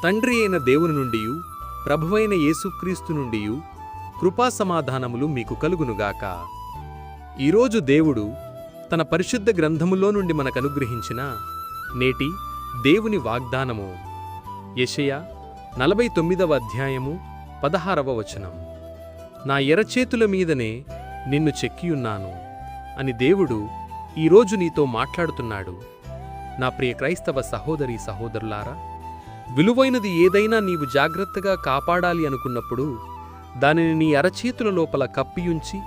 తండ్రి అయిన దేవుని నుండియు ప్రభువైన యేసుక్రీస్తు నుండియు కృపా సమాధానములు మీకు కలుగునుగాక. ఈరోజు దేవుడు తన పరిశుద్ధ గ్రంథములో నుండి మనకనుగ్రహించిన నేటి దేవుని వాగ్దానము యెషయా 49వ అధ్యాయము 16వ వచనం. నా ఎరచేతుల మీదనే నిన్ను చెక్కియున్నాను అని దేవుడు ఈరోజు నీతో మాట్లాడుతున్నాడు. నా ప్రియ క్రైస్తవ సహోదరీ సహోదరులారా, విలువైనది ఏదైనా నీవు జాగ్రత్తగా కాపాడాలి అనుకున్నప్పుడు దానిని నీ అరచేతుల లోపల కప్పియుంచి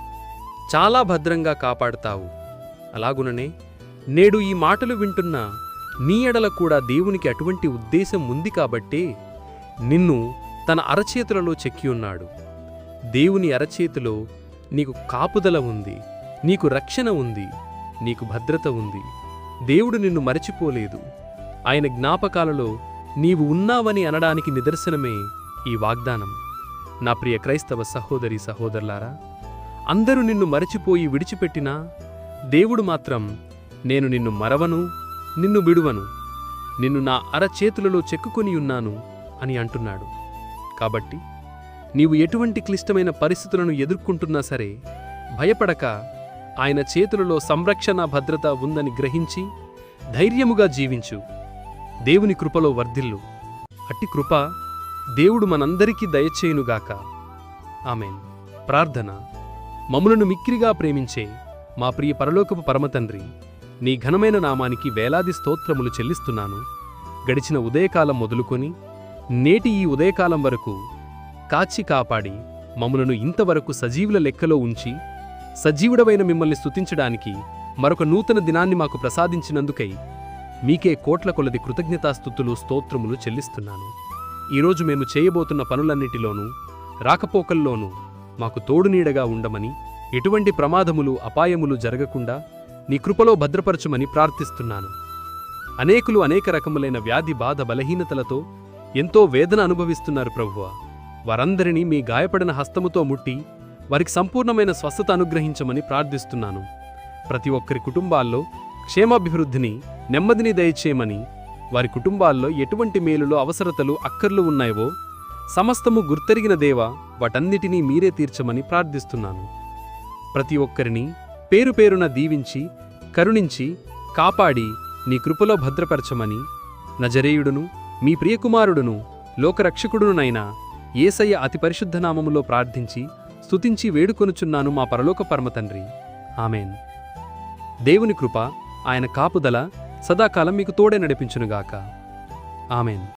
చాలా భద్రంగా కాపాడుతావు. అలాగుననే నేడు ఈ మాటలు వింటున్న నీ ఎడల కూడా దేవునికి అటువంటి ఉద్దేశం ఉంది కాబట్టే నిన్ను తన అరచేతులలో చెక్కియున్నాడు. దేవుని అరచేతిలో నీకు కాపుదల ఉంది, నీకు రక్షణ ఉంది, నీకు భద్రత ఉంది. దేవుడు నిన్ను మరచిపోలేదు. ఆయన జ్ఞాపకాలలో నీవు ఉన్నావని అనడానికి నిదర్శనమే ఈ వాగ్దానం. నా ప్రియ క్రైస్తవ సహోదరీ సహోదరులారా, అందరూ నిన్ను మరచిపోయి విడిచిపెట్టినా దేవుడు మాత్రం నేను నిన్ను మరవను, నిన్ను విడువను, నిన్ను నా అరచేతులలో చెక్కుకొని ఉన్నాను అని అంటున్నాడు. కాబట్టి నీవు ఎటువంటి క్లిష్టమైన పరిస్థితులను ఎదుర్కొంటున్నా సరే భయపడక ఆయన చేతులలో సంరక్షణ భద్రత ఉందని గ్రహించి ధైర్యముగా జీవించు. దేవుని కృపలో వర్ధిల్లు. అట్టి కృప దేవుడు మనందరికీ దయచేయునుగాక. ఆమేన్. ప్రార్థన. మమ్ములను మిక్కిలిగా ప్రేమించే మా ప్రియ పరలోకపు పరమతండ్రి, నీ ఘనమైన నామానికి వేలాది స్తోత్రములు చెల్లిస్తున్నాను. గడిచిన ఉదయకాలం మొదలుకొని నేటి ఈ ఉదయకాలం వరకు కాచి కాపాడి మమ్ములను ఇంతవరకు సజీవుల లెక్కలో ఉంచి సజీవుడవైన మిమ్మల్ని స్తుతించడానికి మరొక నూతన దినాన్ని మాకు ప్రసాదించినందుకై మీకే కోట్ల కొలది కృతజ్ఞతాస్తుతులు స్తోత్రములు చెల్లిస్తున్నాను. ఈరోజు మేము చేయబోతున్న పనులన్నిటిలోనూ రాకపోకల్లోనూ మాకు తోడునీడగా ఉండమని, ఎటువంటి ప్రమాదములు అపాయములు జరగకుండా నీ కృపలో భద్రపరచుమని ప్రార్థిస్తున్నాను. అనేకులు అనేక రకములైన వ్యాధి బాధ బలహీనతలతో ఎంతో వేదన అనుభవిస్తున్నారు ప్రభువా. వారందరినీ మీ గాయపడిన హస్తముతో ముట్టి వారికి సంపూర్ణమైన స్వస్థత అనుగ్రహించమని ప్రార్థిస్తున్నాను. ప్రతి ఒక్కరి కుటుంబాల్లో క్షేమాభివృద్ధిని నెమ్మదిని దయచేయమని, వారి కుటుంబాల్లో ఎటువంటి మేలులో అవసరతలు అక్కర్లు ఉన్నాయో సమస్తము గుర్తెరిగిన దేవా వాటన్నిటినీ మీరే తీర్చమని ప్రార్థిస్తున్నాను. ప్రతి ఒక్కరిని పేరు పేరున దీవించి కరుణించి కాపాడి నీ కృపలో భద్రపరచమని నజరేయుడును మీ ప్రియకుమారుడును లోకరక్షకుడునైన యేసయ్య అతి పరిశుద్ధ నామములో ప్రార్థించి స్తుతించి వేడుకొనుచున్నాను మా పరలోక పరమతండ్రి. ఆమేన్. దేవుని కృప, ఆయన కాపుదల సదాకాలం మీకు తోడే నడిపించునుగాక. ఆమేన్.